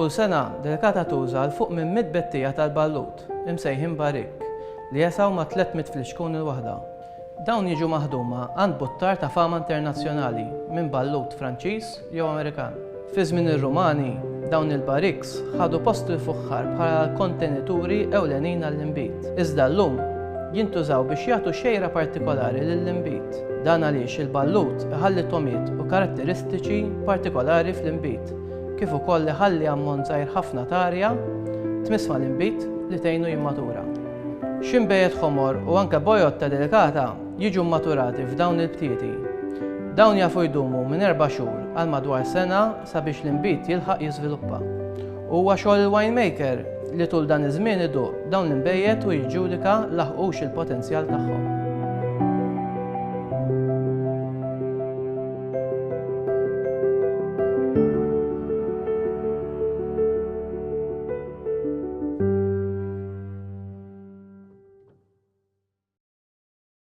Kull sena delikata tuża l fuq minn 100 bettija tal-ballut imsejħin barik li jesaw ma' 300 fl-ixkun il-waħda. Dawn jiġu maħduma għand buttar ta' fama internazzjonali minn ballut Franċiż jew Amerikan. Fi żmien ir-Rumani, dawn il-bariks ħadu post il-fuħħar bħala kontenituri ewlenin għall-inbit. Iżda llum jintużaw biex jagħtu xejra partikolari lill-inbit. Dan għaliex il-ballut iħalli tomiet u karatteristiċi partikolari fl-inbit, kif ukoll iħalli ammont żgħir ħafna ta' arja tmiss mal-inbit li tgħinu jimmatura. Ximbejiet ħomor u anke bojotta delikata jiġu maturati f'dawn il-btieti. Dawn jafu jdumu minn 4 xhur għal madwar sena sabiex l-inbit jilħaq jiżviluppa. Huwa xogħol il-winemaker li tul dan iż-żmien iduq dawn l-imbejjed u jiġġudika laħqux il-potenzjal tagħhom.